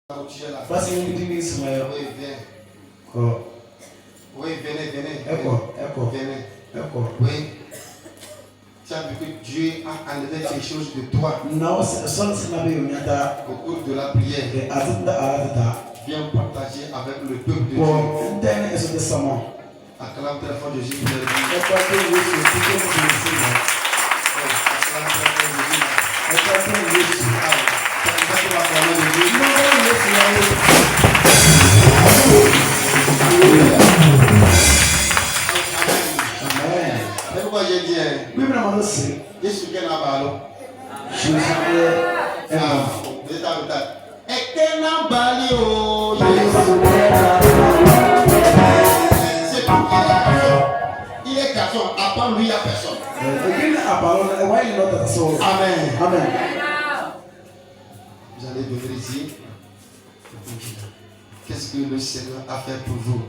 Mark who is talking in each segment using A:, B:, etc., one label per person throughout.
A: Basi mimi Ismaël.
B: Oui, viens.
A: Quoi?
B: Oui, venez. Venez. Oui. Tu as vu que Dieu a enlevé ces choses de toi.
A: Non, seul c'est ma vie,
B: Au cours de la prière, viens partager avec le peuple de Dieu. Acclame très fort Jésus. C'est pourquoi j'ai dit, Jésus qui est là-bas. Il est garçon, à part lui, il n'y a personne. Amen. Vous allez venir ici. Qu'est-ce que le Seigneur a fait pour vous?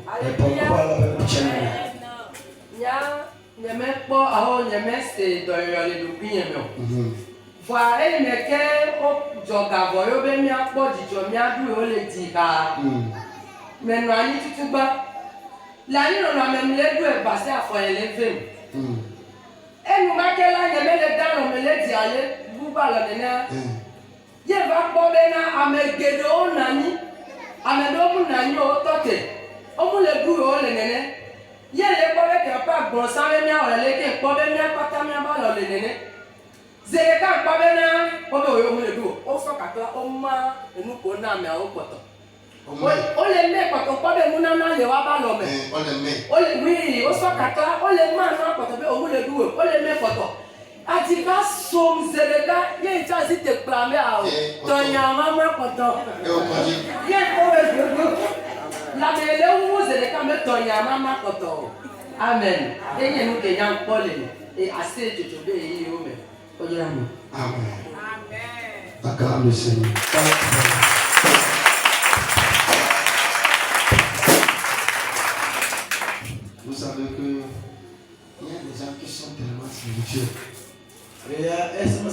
C: Atika som zereka ye chasi te klame ao tonyama mwa poto ye kowe la mele wu zereka me tonyama mwa poto amen enye nu ke nyam pole e ase jojobe yi o me ojira mi
B: amen. Acclame le Seigneur. Vous savez que il y a des gens qui sont tellement spirituels. Ils sont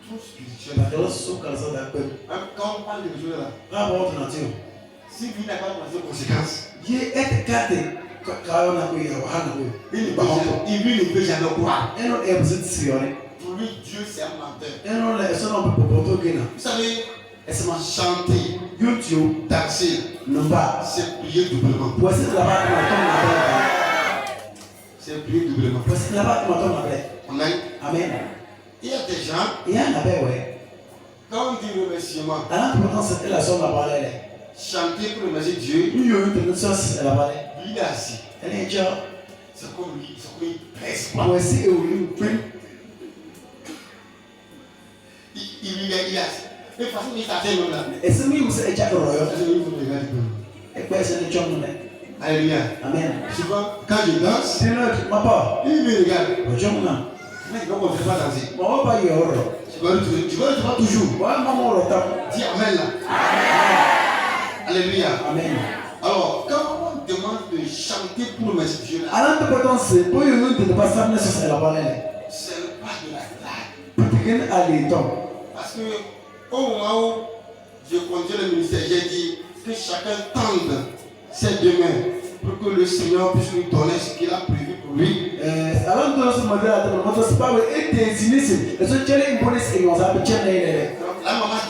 B: tous spirituels. Quand on parle de Dieu là, si lui n'a pas de conséquences, il ne peut jamais croire. Pour lui, Dieu c'est un menteur. Vous savez, chanter, danser, c'est prier doublement. C'est prier doublement. Amen. Il y a des gens, quand on dit remerciement, chanter pour remercier Dieu, lui il est assis. C'est comme lui, il presse pas. Il est assis. Mais de toute façon, il s'attend là. Alléluia.
A: Amen.
B: Souvent, quand je danse, il me regarde. Mais donc on ne fait pas danser. Tu vas toujours. Dis Amen là. Alléluia.
A: Amen.
B: Alors, quand on demande de chanter pour le Messie Dieu là, c'est le pas de la blague. Parce que au moment où je conduis le ministère, j'ai dit que chacun tende ses deux mains pour que le Seigneur puisse nous donner ce qu'il a prévu pour lui. La maman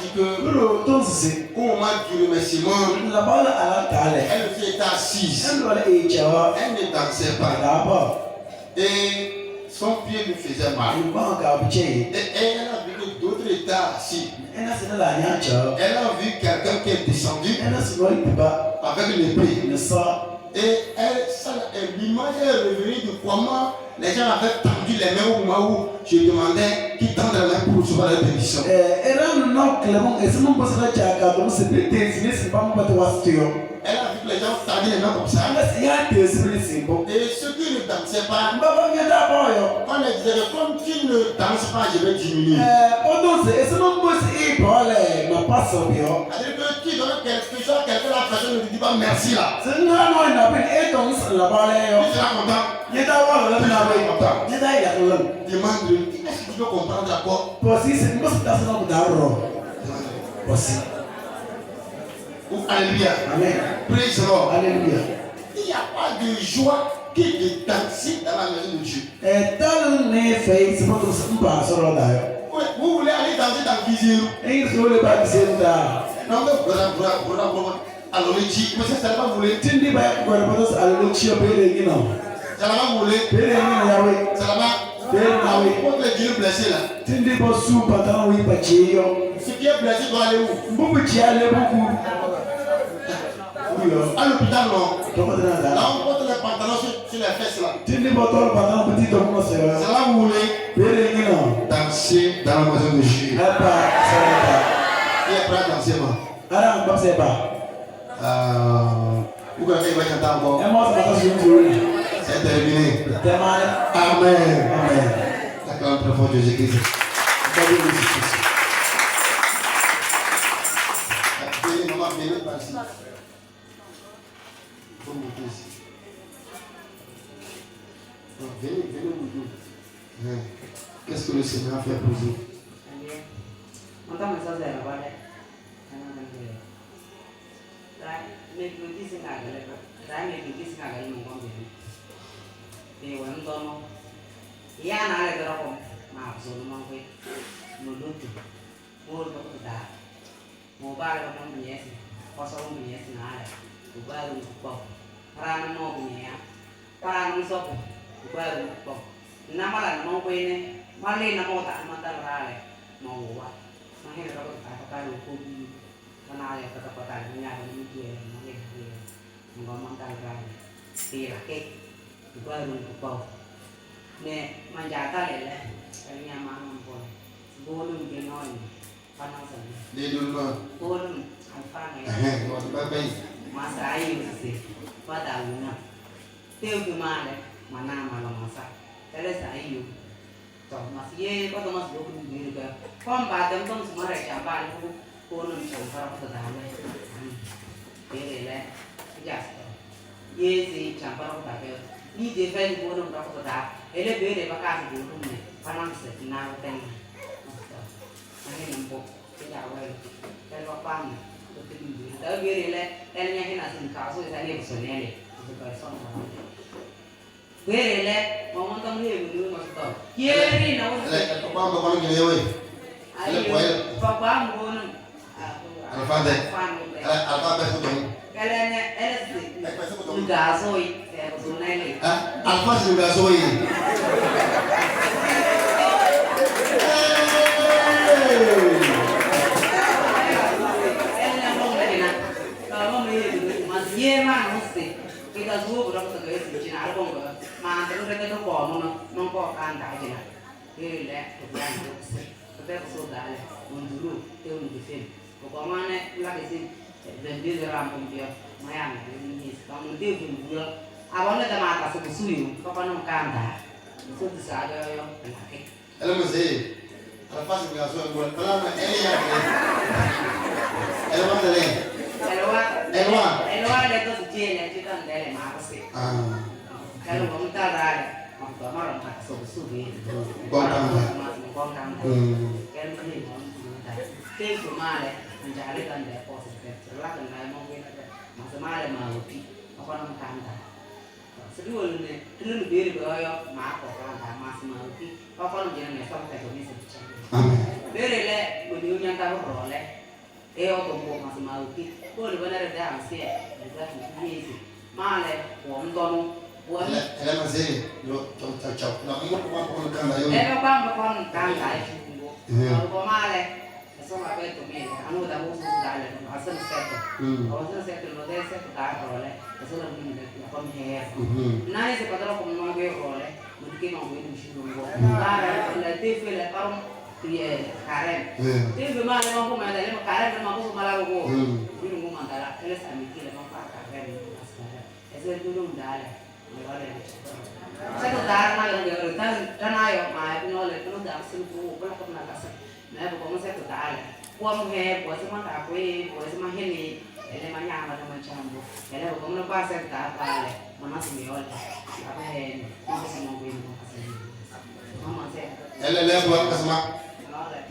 B: dit que au moment du remerciement, elle était assise. Elle ne dansait pas. Et son pied lui faisait mal. Et elle a vu que d'autres étaient assis. Elle a vu quelqu'un qui est descendu avec l'épée. Et l'image est revenue de comment les gens avaient tendu les mains au moment où je demandais qu'ils tendent les mains pour recevoir la bénédiction. Elle a vu que les gens tendaient les mains comme ça. Et ceux qui ne dansaient pas, on leur disait que comme tu ne danses pas, je vais diminuer. C'est-à-dire que tu donnes quelque chose à quelqu'un, la personne ne te dit pas merci là. Tu seras content. Demande-lui, est-ce que tu peux comprendre d'accord?
A: Voici.
B: Alléluia.
A: Amen.
B: Praise the Lord.
A: Alléluia.
B: Il n'y a pas de joie que de danser dans la maison de Dieu. Vous voulez aller danser dans Visio? Non, mais alors le dit, mais ça ne va pas voler. Ça ne va pas voler. Ça va pas. Pourquoi Dieu est blessé là? Ce qui est blessé doit aller où? À l'hôpital, non. Là, on porte les pantalons sur les fesses là. Ça va voler. Danser dans la maison de Dieu. Il est prêt à danser, moi. Vous voyez qu'il va chanter encore. C'est terminé. Amen. D'accord, très fort Jésus-Christ. Venez, maman, venez par ici. Il faut monter ici. Venez, vous. Qu'est-ce que le Seigneur a fait pour vous?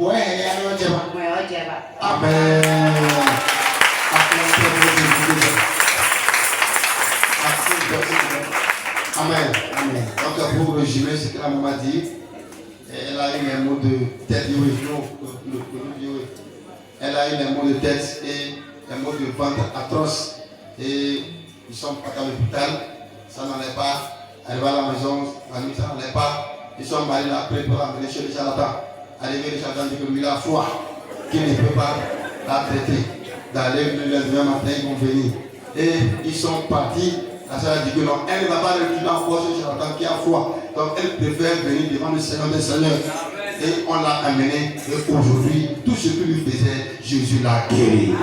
B: Amen. Amen. Donc pour résumer ce que la maman dit, elle a eu les mots de tête, elle a eu les mots de tête et les mots de ventre atroces. Et ils sont partis à l'hôpital, ça n'allait pas. Elle va à la maison, la nuit ça n'allait pas. Ils sont allés après pour l'amener chez le charlatan. Arrivé le charlatan dit que lui il a foi, qu'il ne peut pas la traiter. D'aller le lendemain matin, ils vont venir. Et ils sont partis. La sœur a dit que non, elle ne va pas reculer encore ce charlatan qui a foi. Donc elle préfère venir devant le Seigneur des Seigneurs. Et on l'a amené. Et aujourd'hui, tout ce que lui faisait, Jésus l'a guéri.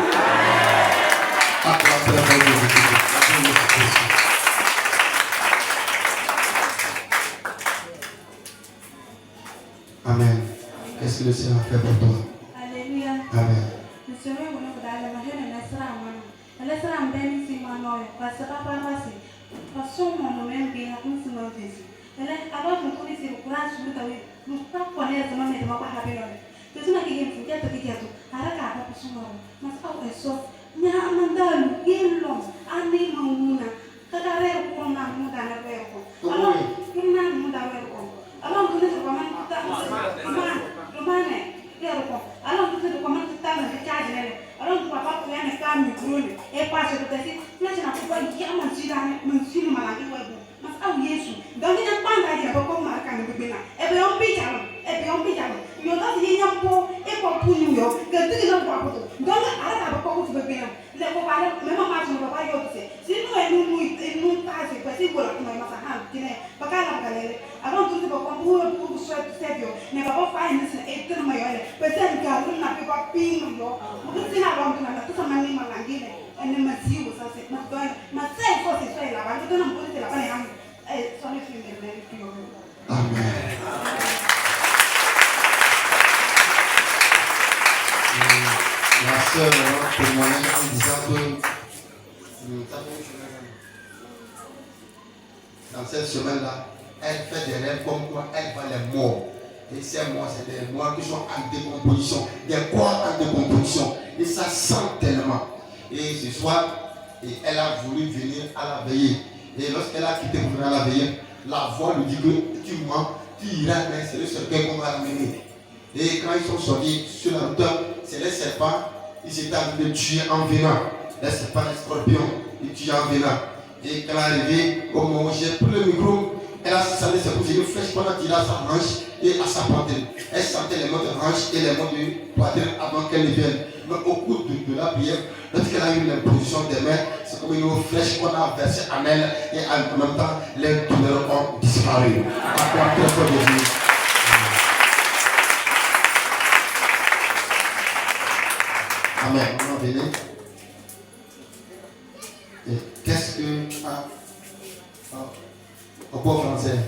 B: Amen. Qu'est-ce que le Seigneur fait pour toi?
D: Alléluia.
B: Amen.
D: Le Seigneur vous nous donne la magie de l'Esra. L'Esra en béni si mon nom, parce que papa passé. Parce que mon nom est bien, nous sommes Jésus. Alors nous connaissons le courage sur le temps. Nous ne pouvons pas connaître comment nous devons faire. Que tu n'as qu'à faire, tu as qu'à faire. Arrête à pas pour son nom. Mas au eso, nya mandalu, yellow, ani mauna. Kada rero ko na muda na rero ko. Alors, ina muda rero ko. Alors nous devons comment kita romane rero ko. Alors nous devons comment kita na charge nele. Alors nous papa ko yana ka micro ne. E passe ko tesi, flash na ko ba ya man sira man sino malaki webu. Mas au Yesu. Donc ina panda ya ko marka ni bibina. E be on pitalo. Yo da di nyampo e ko punu yo. Ke ti na ko apoto. Donc ara ta ko ko bibina. Le ko ba même ma je ko ba yo se. Si no e nu ta se ko si ko la ko ma sa han kine. Ba ka la galere. Alors tout ko pour soit sério. Ne va pas faire une et tout ma yo. Peut-être que na pe ko pinu yo. Mo ti na ba mo na ta ma ni ma langile. Ene ma si wo sa se ma do ma se ko se so la ba to na mo te la ba ne ham. Sono i figli del Dio.
B: Amen. La sœur témoignait en disant que dans cette semaine-là, elle fait des rêves comme quoi elle voit les morts. Et ces morts, c'est des morts qui sont en décomposition, des corps en décomposition. Et ça sent tellement. Et ce soir, elle a voulu venir à la veillée. Et lorsqu'elle a quitté pour venir à la veillée, la voix lui dit que tu mens, tu iras, mais c'est le serpent qu'on va ramener. Et quand ils sont sortis sur la hauteur, c'est les serpents, ils s'étaient en train de tuer en venant. Les serpents, les scorpions, ils tuent en venant. Et quand elle est arrivée, au moment où j'ai pris le micro, elle a senti ses pouces, une flèche pendant qu'il a sa hanche et à sa poitrine. Elle sentait les mots de hanche et les mots de poitrine avant qu'elle ne vienne. Mais au cours de la prière, lorsqu'elle a eu l'imposition des mains, c'est comme une flèche qu'on a versée en elle et en même temps, les douleurs ont disparu. Encore très fort de Dieu. Amen. On va venir. Et qu'est-ce que... au cours français.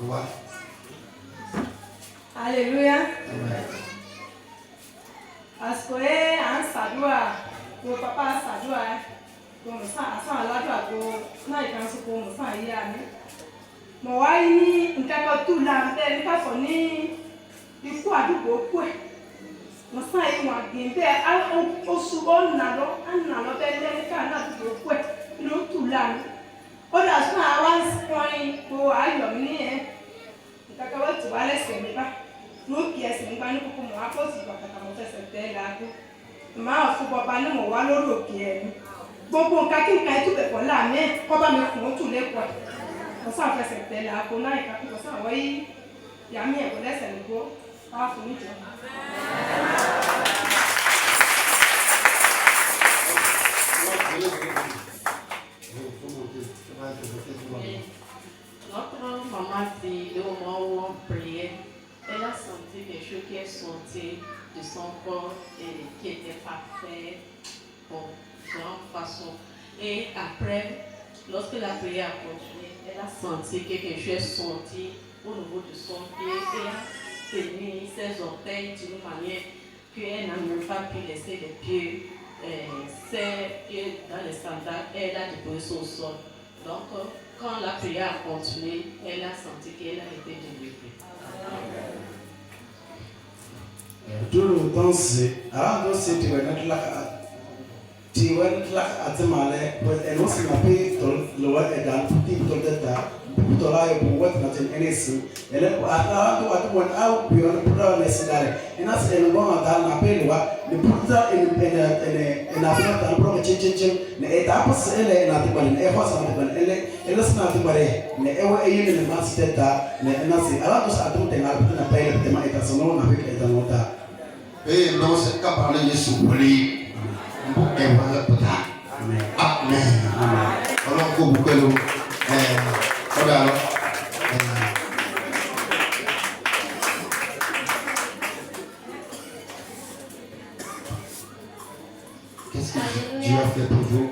B: Ouais.
C: Alléluia.
B: Amen.
C: Parce que un sadoua, mon papa sadoua, comme ça, ça là tu as na ikanso comme ça hier. Mo wa ni nkaka tu la mpe nka so ni iku adugo ku e. Mo sa yi wa gbe a o su o na lo be le ka na adugo ku e. No tu la. O da so a wa point ko ayo mi ni nkaka wa tu ba le se mi ba. No kiesi ngba ni kuku mo aposi ba kaka mo fese te la ko. Ma fu baba ni mo wa lori oke e. Gbogbo nǹkan kí nǹkan ẹtú bẹ̀pọ̀ láàmì kọ́ bá mi fún òtún lẹ́kọ̀ọ́ kò sáà fẹsẹ̀ tẹ̀lé àpò náà ìka kò sáà wọ́n yí yàmí ẹ̀kọ́ lẹ́sẹ̀ nìkó wá fún mi jọ.
E: Notre maman dit le moment où on priait, elle a senti des choses qui sont sorties de son corps et qui étaient parfaites. Bon. Façon. Et après, lorsque la prière a continué, elle a senti que quelque chose est sorti au niveau de son pied et a tenu ses orteils d'une manière qu'elle n'a même pas pu laisser les pieds, ses pieds dans les sandales et elle a déposé au sol. Donc, quand la prière a continué, elle a senti qu'elle a été délivrée.
A: Tout le temps, c'est tu vas être là à te malais, et non, c'est ma paix, le word est dans tout type de data, tout là, et pour what not in any sin, et là, à one out, beyond the program necessary, and as a long at la paix, le put that in a program changing, the etapes, and a efforts on the and let's not but a in the master data, and I say, allow us to do the pay the might as a known, I think, at the water.
B: Et non, c'est qu'à parler de ce bruit. Amen. Alors, vous pouvez le qu'est-ce que Dieu a fait pour vous?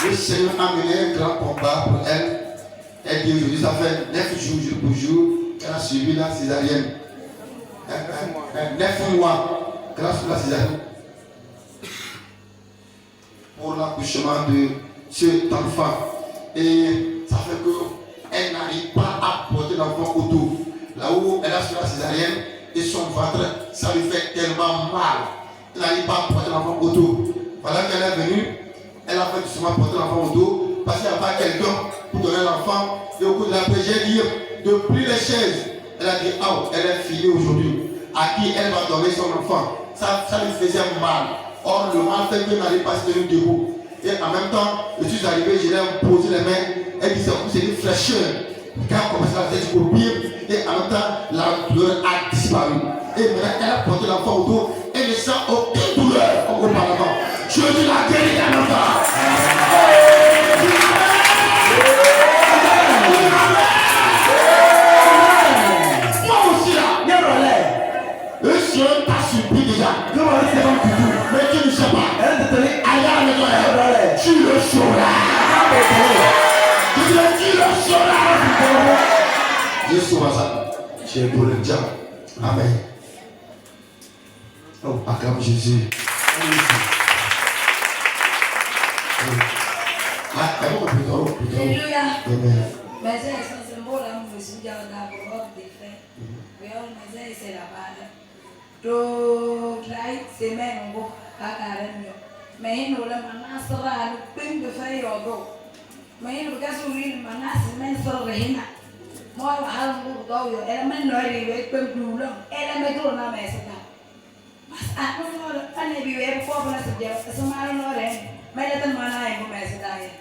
B: Le Seigneur a mené un grand combat pour elle. Elle dit aujourd'hui, ça fait 9 jours, jour pour jour, qu'elle a suivi la césarienne. 9 mois qu'elle a suivi la césarienne. Pour l'accouchement de cet enfant. Et ça fait qu'elle n'arrive pas à porter l'enfant autour. Là où elle a suivi la césarienne et son ventre, ça lui fait tellement mal. Elle n'arrive pas à porter l'enfant autour. Voilà qu'elle est venue. Elle a fait doucement porter l'enfant au dos parce qu'il n'y a pas quelqu'un pour donner l'enfant. Et au cours de la prière, j'ai dit de plier les chaises. Elle a dit, ah, elle est finie aujourd'hui. À qui elle va donner son enfant? Ça lui faisait mal. Or, le mal fait qu'elle n'arrive pas à se tenir debout. Et en même temps, je suis arrivé, je lui ai posé les mains. Elle dit, c'est une fraîcheur. Quand elle a commencé à tête pour pire, et en même temps, la douleur a disparu. Et maintenant, elle a porté l'enfant au dos. Elle ne sent aucune douleur comme auparavant. Je dis la guérison à l'enfant. Moi aussi là, le Seigneur t'a supplié déjà. Mais tu ne sais pas. Tu le sauras. Tu le sauras. Dieu saura ça. Tu es pour le diable. Amen. Oh, acclame Jésus.
F: Alléluia.
B: Amen.
F: Mais c'est un symbole à nous, je dis à la parole des faits. Mais c'est la balle. Donc, là, c'est même un beau cacarène. Mais il nous l'a menacera, le pain de feuille au dos. Mais il nous casse une menace, mais sur rien. Moi, je vais vous dire, elle m'a nourri avec peu de boulot. Elle m'a dit, on a mis ça. Mas aku nol, ane biwe ko pala sa dia, sumaro nore, may latan mana ay kumesa tayo.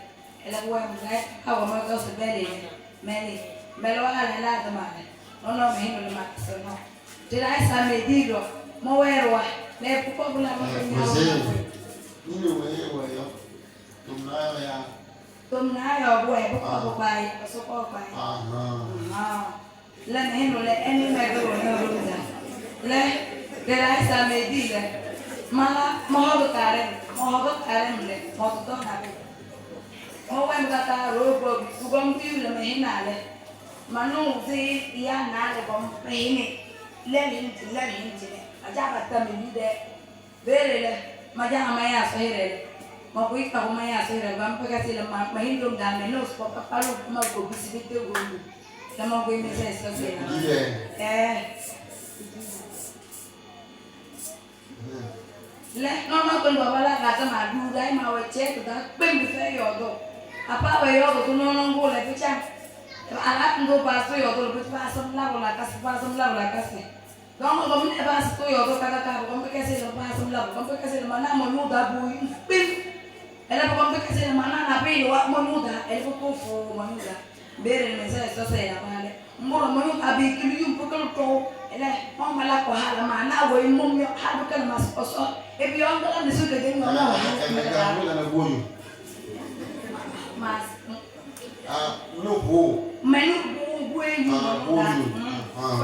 F: Ela ko ay mga, ako mga sa beli, melo ala la tamane. No me hino le matso no. Tira esa medido, mowerwa, le ko pala mo nyawo.
B: Nini wewe yo? Tumnayo ya.
F: Tumnayo boy, ko pai, so ko pai. Aha. Le hino le eni me do no ruza. Le là, ça me dit, Mala, Mohamed Karen, Mototon Nabi. Mowen Gata, Robo, Sugombi, the Mehinale. Manu, the Yana, the Payne, Lemon, a Jabata me there. Very, Madame Maya Sahir, Mokuika Maya Sahir, Vampagasil, Mahindum Daminos, Papa, Marco, Visitor, the Mogu says, Let no one go over like a do like my check that baby say your dog. A power your to no longer like a champ. I like to go past to your dog, but pass some level like us, pass some level like us. Don't go never pass to your dog, complicated and pass some level, complicated manana monuda boy, big. And a complicated manana pay what monuda, and go for monuda. Better than says to say about it. More monuda be you put a toe. On my lap, I now will move your hard mask also. If you understood the game, no, many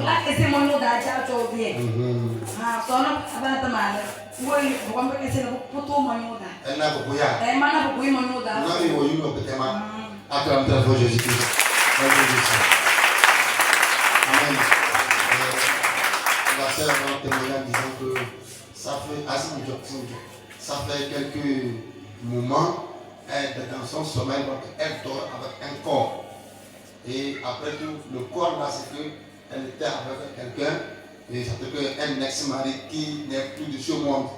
F: like a simon that out of here. So, not about the matter. Will you want to say put on my mother? And never go out. And man of women know that. Now you know the tema. After I'm done for Jesus. Amen. La sœur va terminer en disant que ça fait quelques moments, elle est dans son sommeil, donc elle dort avec un corps. Et après tout, le corps là, c'est qu'elle était avec quelqu'un, et ça fait qu'un ex-mari qui n'est plus de ce monde.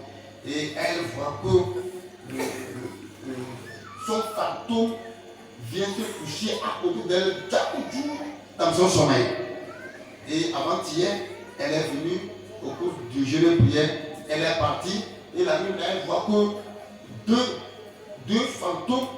F: Et elle voit que son fantôme vient se coucher à côté d'elle chaque jour dans son sommeil. Et avant-hier, elle est venue au cours du jeûne de prière, elle est partie et la nuit elle voit que deux fantômes,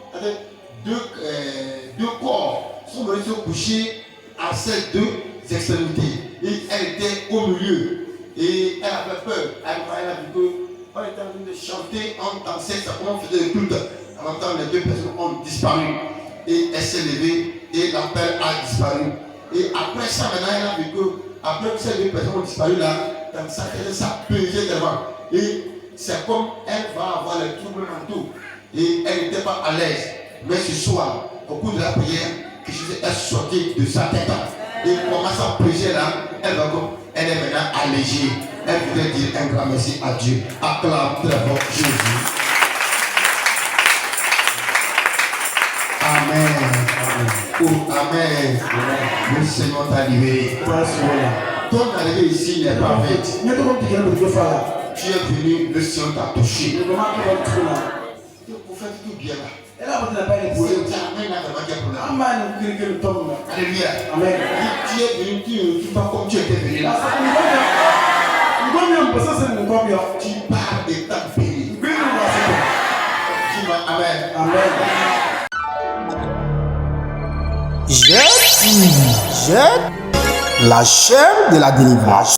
F: deux corps sont venus se coucher à ces deux extrémités. Et elle était au milieu et elle avait peur. Elle a vu qu'on était en train de chanter, on dansait, ça comment on faisait le culte. En même temps, les deux personnes ont disparu et elle s'est levée et l'appel a disparu. Et après ça, maintenant, elle a vu que après que ces deux personnes ont disparu là, dans sa tête, ça pesait devant. Et c'est comme elle va avoir les troubles mentaux. Et elle n'était pas à l'aise. Mais ce soir, au cours de la prière, quelque chose est sorti de sa tête. Et commence à peser là. Elle est maintenant allégée. Elle voudrait dire un grand merci à Dieu. Acclame très fort Jésus. Amen. Amen. Le Seigneur t'a arrivé. Ton arrivée ici n'est pas faite. Tu es venu, le Seigneur t'a touché. Le prophète tout bien là. Alléluia. Amen. Tu es venu, tu pars comme tu étais venu là. Tu pars et t'as béni. Amen. Amen.
G: Jette la chaîne de la délivrance.